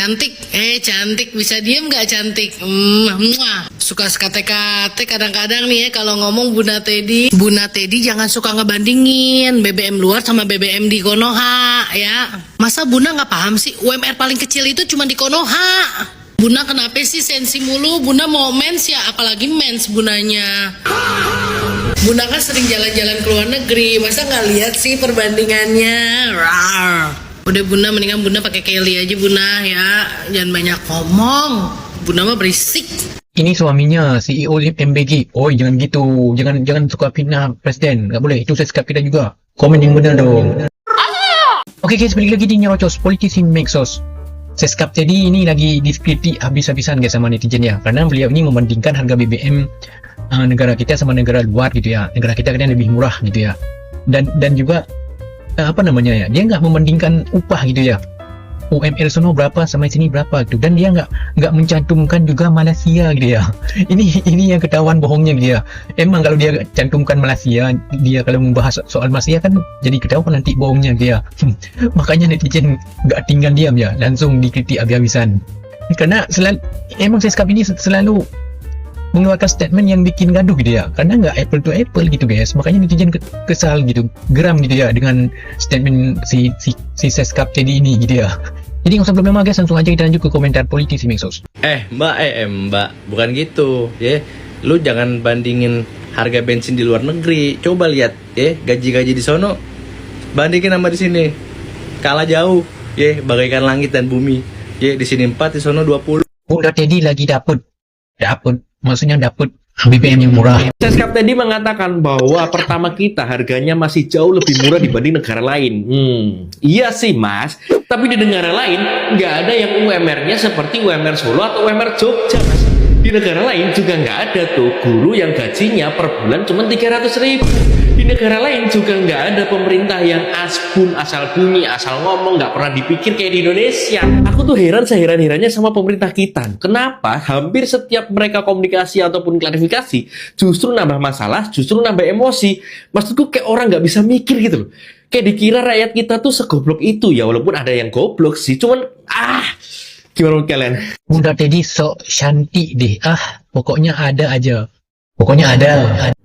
Cantik, cantik, bisa diem gak cantik? Suka sekate-kate kadang-kadang nih ya kalau ngomong Bunda Teddy. Bunda Teddy jangan suka ngebandingin BBM luar sama BBM di Konoha ya. Masa Bunda nggak paham sih UMR paling kecil itu cuma di Konoha. Bunda kenapa sih sensi mulu? Bunda mau mens ya, apalagi mens bundanya. Bunda kan sering jalan-jalan ke luar negeri, masa nggak lihat sih perbandingannya? Rawr. Udah Bunda, mendingan Bunda pakai Kelly aja Bunda ya, jangan banyak ngomong. Bunda mah berisik. Ini suaminya CEO MBG. Oh jangan gitu, jangan suka fitnah presiden, nggak boleh. Itu saya sekap kita juga. Komen yang benar dong. Oke guys, balik lagi di Nyerocos Politisi Mexos. Seskap Teddy ini lagi diskritik habis-habisan guys sama netizen ya, karena beliau ini membandingkan harga BBM negara kita sama negara luar gitu ya. Negara kita kan lebih murah gitu ya. Dan juga apa namanya ya, dia nggak membandingkan upah gitu ya, UMR sono berapa sama sini berapa gitu, dan dia nggak mencantumkan juga Malaysia gitu ya. Ini yang ketahuan bohongnya gitu ya. Emang kalau dia cantumkan Malaysia, dia kalau membahas soal Malaysia kan jadi ketahuan nanti bohongnya gitu ya. Makanya netizen nggak tinggal diam ya, langsung dikritik habis-habisan. Karena emang Seskap ini selalu mengeluarkan statement yang bikin gaduh gitu ya, karena nggak apple to apple gitu guys. Makanya netizen kesal gitu, geram gitu ya dengan statement si Seskap Teddy ini gitu ya. Jadi nggak usah berlama guys, langsung aja kita lanjut ke komentar Politisi Mexos. Mbak, bukan gitu ya. Lu jangan bandingin harga bensin di luar negeri. Coba lihat ya, gaji-gaji di sono bandingin sama di sini. Kalah jauh ya, bagaikan langit dan bumi. Ya, di sini 4, di sono 20. Bunda Teddy lagi dapet maksudnya dapat BBM yang murah. Seskap Teddy mengatakan bahwa pertama kita harganya masih jauh lebih murah dibanding negara lain. Iya sih mas, tapi di negara lain nggak ada yang UMR-nya seperti UMR Solo atau UMR Jogja mas. Di negara lain juga nggak ada tuh guru yang gajinya per bulan cuma 300.000. Di negara lain juga nggak ada pemerintah yang asbun, asal bunyi, asal ngomong, nggak pernah dipikir kayak di Indonesia. Aku tuh heran seheran-herannya sama pemerintah kita. Kenapa hampir setiap mereka komunikasi ataupun klarifikasi justru nambah masalah, justru nambah emosi. Maksudku kayak orang nggak bisa mikir gitu loh. Kayak dikira rakyat kita tuh segoblok itu ya, walaupun ada yang goblok sih. Cuman gimana menurut kalian? Bunda Teddy sok cantik deh. Pokoknya ada aja. Pokoknya ada.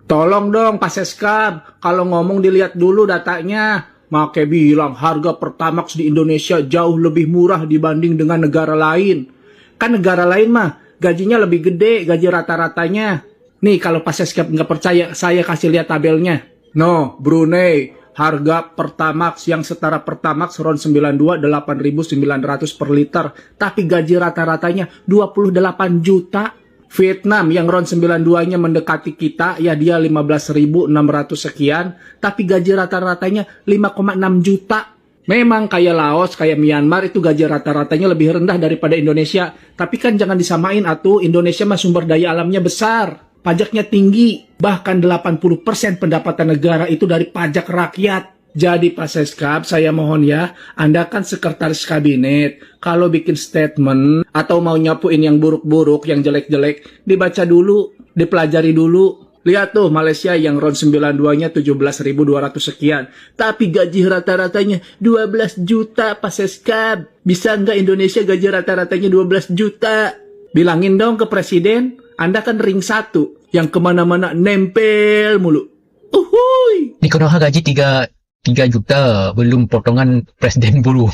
Tolong dong Pak Seskap, kalau ngomong dilihat dulu datanya. Make bilang harga Pertamax di Indonesia jauh lebih murah dibanding dengan negara lain. Kan negara lain mah gajinya lebih gede, gaji rata-ratanya. Nih kalau Pak Seskap nggak percaya, saya kasih lihat tabelnya. No, Brunei, harga Pertamax yang setara Pertamax RON 92 8.900 per liter. Tapi gaji rata-ratanya 28 juta. Vietnam yang RON 92-nya mendekati kita, ya dia 15.600 sekian, tapi gaji rata-ratanya 5,6 juta. Memang kayak Laos, kayak Myanmar itu gaji rata-ratanya lebih rendah daripada Indonesia. Tapi kan jangan disamain atuh, Indonesia mah sumber daya alamnya besar, pajaknya tinggi, bahkan 80% pendapatan negara itu dari pajak rakyat. Jadi Pak Seskap, saya mohon ya, Anda kan sekretaris kabinet. Kalau bikin statement atau mau nyapuin yang buruk-buruk, yang jelek-jelek, dibaca dulu, dipelajari dulu. Lihat tuh Malaysia yang RON 92-nya 17.200 sekian. Tapi gaji rata-ratanya 12 juta Pak Seskap. Bisa nggak Indonesia gaji rata-ratanya 12 juta? Bilangin dong ke Presiden, Anda kan ring 1, yang kemana-mana nempel mulu. Uhuy! Di Konoha gaji 3 juta belum potongan presiden buruh.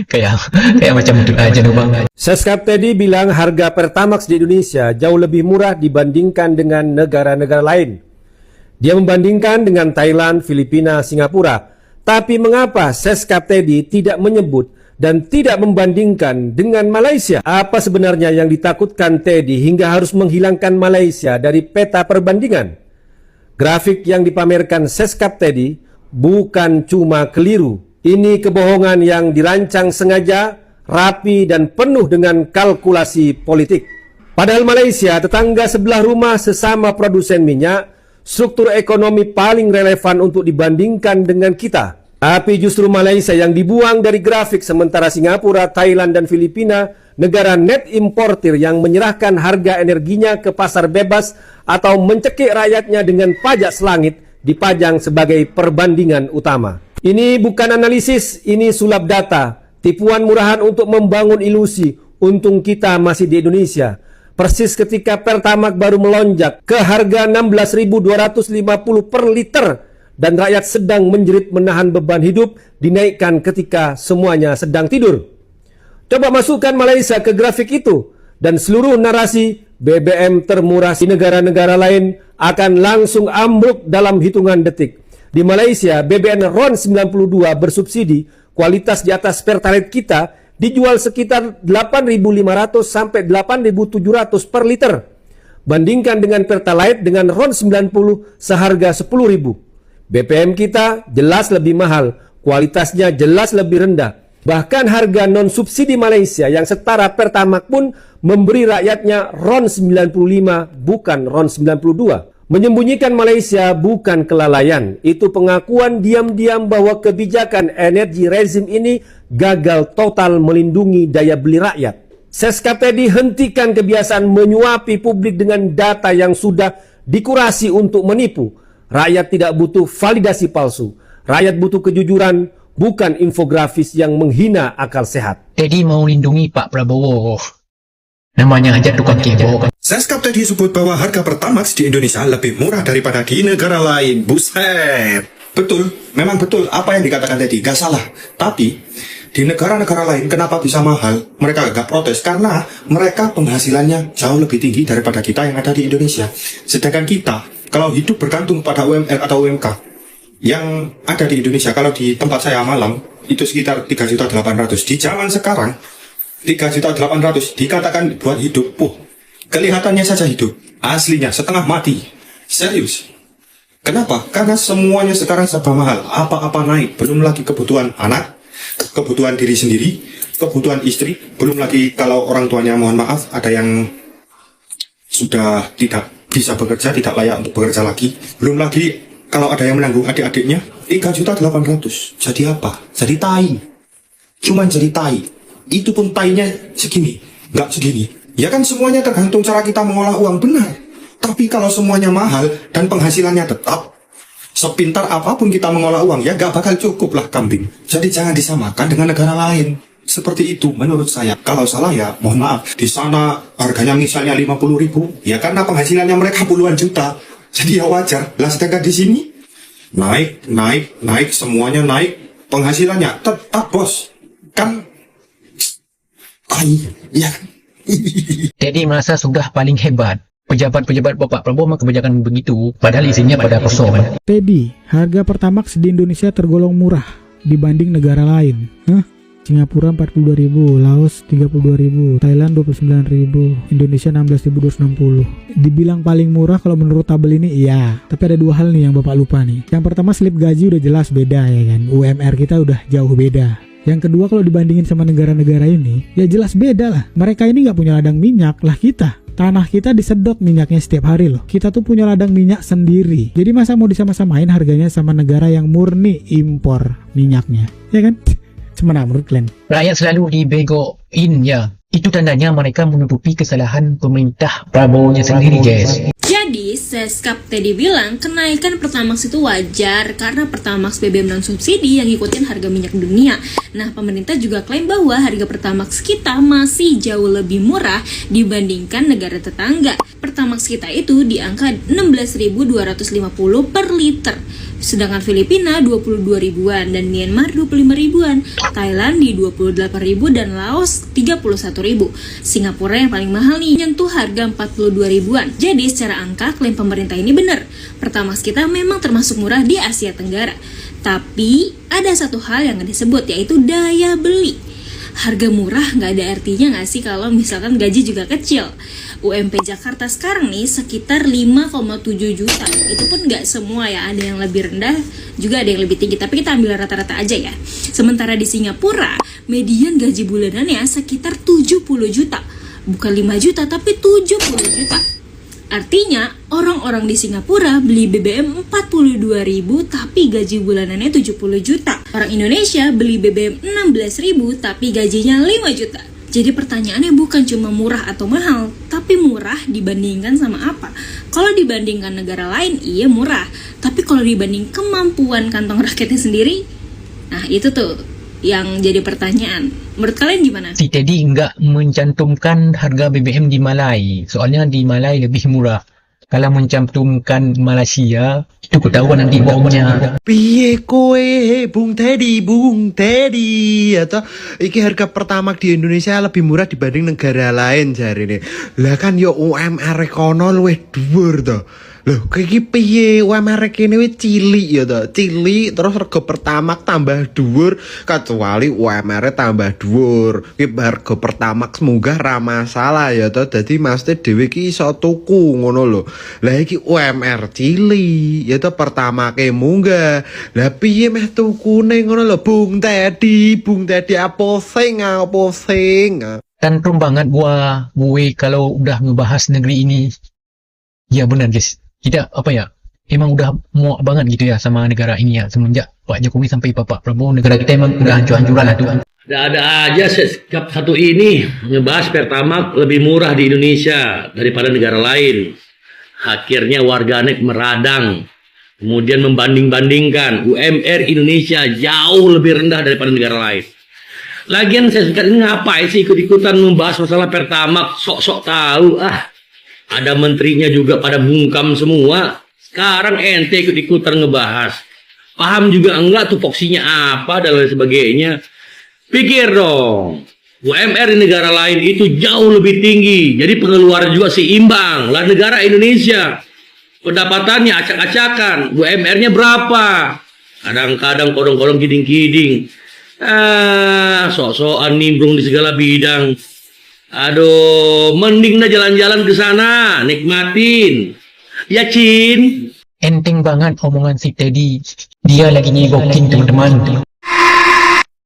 kayak macam itu aja loh bang. Seskap Teddy bilang harga Pertamax di Indonesia jauh lebih murah dibandingkan dengan negara-negara lain. Dia membandingkan dengan Thailand, Filipina, Singapura. Tapi mengapa Seskap Teddy tidak menyebut dan tidak membandingkan dengan Malaysia? Apa sebenarnya yang ditakutkan Teddy hingga harus menghilangkan Malaysia dari peta perbandingan? Grafik yang dipamerkan Seskap Teddy bukan cuma keliru, ini kebohongan yang dirancang sengaja, rapi dan penuh dengan kalkulasi politik. Padahal Malaysia, tetangga sebelah rumah sesama produsen minyak, struktur ekonomi paling relevan untuk dibandingkan dengan kita. Tapi justru Malaysia yang dibuang dari grafik, sementara Singapura, Thailand dan Filipina negara net importir yang menyerahkan harga energinya ke pasar bebas atau mencekik rakyatnya dengan pajak selangit dipajang sebagai perbandingan utama. Ini bukan analisis, ini sulap data tipuan murahan untuk membangun ilusi untung kita masih di Indonesia. Persis ketika Pertamax baru melonjak ke harga 16.250 per liter dan rakyat sedang menjerit menahan beban hidup dinaikkan ketika semuanya sedang tidur. Coba masukkan Malaysia ke grafik itu dan seluruh narasi BBM termurah di negara-negara lain akan langsung ambruk dalam hitungan detik. Di Malaysia, BBM RON 92 bersubsidi, kualitas di atas Pertalite kita dijual sekitar 8.500 sampai 8.700 per liter. Bandingkan dengan Pertalite dengan RON 90 seharga 10.000. BBM kita jelas lebih mahal, kualitasnya jelas lebih rendah. Bahkan harga non-subsidi Malaysia yang setara Pertamax pun memberi rakyatnya RON 95 bukan RON 92. Menyembunyikan Malaysia bukan kelalaian, itu pengakuan diam-diam bahwa kebijakan energi rezim ini gagal total melindungi daya beli rakyat. Seskapedi hentikan kebiasaan menyuapi publik dengan data yang sudah dikurasi untuk menipu. Rakyat tidak butuh validasi palsu, rakyat butuh kejujuran, bukan infografis yang menghina akal sehat. Teddy mau lindungi Pak Prabowo. Namanya aja tukang kebo. Seskap tadi sebut bahwa harga Pertamax di Indonesia lebih murah daripada di negara lain. Buset. Betul, memang betul apa yang dikatakan tadi, gak salah. Tapi di negara-negara lain kenapa bisa mahal? Mereka gak protes karena mereka penghasilannya jauh lebih tinggi daripada kita yang ada di Indonesia. Sedangkan kita, kalau hidup bergantung pada UMR atau UMK yang ada di Indonesia, kalau di tempat saya Malang, itu sekitar 3.800.000. Di zaman sekarang, 3.800.000 dikatakan buat hidup. Kelihatannya saja hidup, aslinya setengah mati. Serius. Kenapa? Karena semuanya sekarang serba mahal. Apa-apa naik. Belum lagi kebutuhan anak, kebutuhan diri sendiri, kebutuhan istri. Belum lagi kalau orang tuanya mohon maaf, ada yang sudah tidak bisa bekerja, tidak layak untuk bekerja lagi. Belum lagi kalau ada yang menanggung adik-adiknya. 3.800.000. Jadi apa? Jadi tai. Cuman jadi tai. Itu pun tainya segini, nggak segini. Ya kan semuanya tergantung cara kita mengolah uang, benar. Tapi kalau semuanya mahal dan penghasilannya tetap, sepintar apapun kita mengolah uang, ya nggak bakal cukup lah kambing. Jadi jangan disamakan dengan negara lain. Seperti itu menurut saya. Kalau salah ya mohon maaf. Di sana harganya misalnya 50.000, ya karena penghasilannya mereka puluhan juta. Jadi ya wajar. Lah sedangkan di sini naik, semuanya naik, penghasilannya tetap bos. Kan ya. Teddy merasa sudah paling hebat. Pejabat-pejabat Bapak Prabowo mah kebijakan begitu, padahal isinya pada kosong. Teddy, harga Pertamax di Indonesia tergolong murah dibanding negara lain. Singapura 42.000, Laos 32.000, Thailand 29.000, Indonesia 16.260. Dibilang paling murah kalau menurut tabel ini iya, tapi ada dua hal nih yang Bapak lupa nih. Yang pertama, slip gaji udah jelas beda ya kan. UMR kita udah jauh beda. Yang kedua, kalau dibandingin sama negara-negara ini, ya jelas beda lah. Mereka ini nggak punya ladang minyak, lah kita. Tanah kita disedot minyaknya setiap hari loh. Kita tuh punya ladang minyak sendiri. Jadi masa mau disama-samain harganya sama negara yang murni impor minyaknya, ya kan? Semana menurut kalian? Rakyat selalu dibegoin ya. Itu tandanya mereka menutupi kesalahan pemerintah Prabowo-nya sendiri, guys. Jadi, Seskap Teddy bilang kenaikan Pertamax itu wajar karena Pertamax BBM non subsidi yang ngikutin harga minyak dunia. Nah, pemerintah juga klaim bahwa harga Pertamax kita masih jauh lebih murah dibandingkan negara tetangga. Pertamax kita itu di angka 16.250 per liter. Sedangkan Filipina 22 ribuan dan Myanmar 25 ribuan, Thailand di 28 ribu dan Laos 31 ribu. Singapura yang paling mahal nih nyentuh harga 42 ribuan. Jadi secara angka klaim pemerintah ini benar. Pertamax kita memang termasuk murah di Asia Tenggara. Tapi ada satu hal yang disebut yaitu daya beli. Harga murah nggak ada artinya nggak sih kalau misalkan gaji juga kecil. UMP Jakarta sekarang nih sekitar 5,7 juta. Itu pun nggak semua ya, ada yang lebih rendah juga ada yang lebih tinggi. Tapi kita ambil rata-rata aja ya. Sementara di Singapura median gaji bulanannya sekitar 70 juta. Bukan 5 juta tapi 70 juta. Artinya orang-orang di Singapura beli BBM 42.000 tapi gaji bulanannya 70 juta. Orang Indonesia beli BBM 16.000 tapi gajinya 5 juta. Jadi pertanyaannya bukan cuma murah atau mahal, tapi murah dibandingkan sama apa? Kalau dibandingkan negara lain, iya murah. Tapi kalau dibanding kemampuan kantong rakyatnya sendiri, nah itu tuh yang jadi pertanyaan. Menurut kalian gimana? Si Teddy nggak mencantumkan harga BBM di Malai. Soalnya di Malai lebih murah. Kalau mencantumkan Malaysia, itu ketahuan nanti bohongnya. Piye kowe Bung Teddy atau iki harga Pertamax di Indonesia lebih murah dibanding negara lain jarine. Lah kan yo UMR kono luwih dhuwur to. Loh, iki piye UMR kene wis cilik ya to. Cilik terus harga Pertamax tambah dhuwur kecuali UMR tambah dhuwur. Iki harga Pertamax munggah ra masalah ya to. Dadi maksudnya dhewe iki iso tuku ngono lho. Lah iki UMR cilik ya to Pertamax munggah. Lah piye meh tukune ngono lho Bung Teddy apa sing Tantrum banget gue kalau udah ngebahas negeri ini. Ya benar guys. Kita apa ya, emang udah muak banget gitu ya sama negara ini ya. Semenjak Pak Jokowi sampai Pak Prabowo, negara kita emang udah hancur-hancuran lah tuh. Ada aja sikap satu ini ngebahas Pertamax lebih murah di Indonesia daripada negara lain. Akhirnya warganet meradang, kemudian membanding-bandingkan UMR Indonesia jauh lebih rendah daripada negara lain. Lagian saya sekarang ini ngapain sih ikut-ikutan membahas masalah Pertamax, sok-sok tahu ah. Ada menterinya juga pada bungkam semua. Sekarang ente ikut-ikutan ngebahas. Paham juga enggak tupoksinya apa dan lain sebagainya. Pikir dong. UMR di negara lain itu jauh lebih tinggi. Jadi pengeluaran juga seimbang. Lah negara Indonesia pendapatannya acak-acakan. UMR-nya berapa? Kadang-kadang kodong-kodong kiding-kiding. Sok-sokan nimbrung di segala bidang. Aduh, mending dah jalan-jalan ke sana, nikmatin. Ya, Cin. Enteng banget omongan si Teddy. Dia lagi nyegokin teman-teman.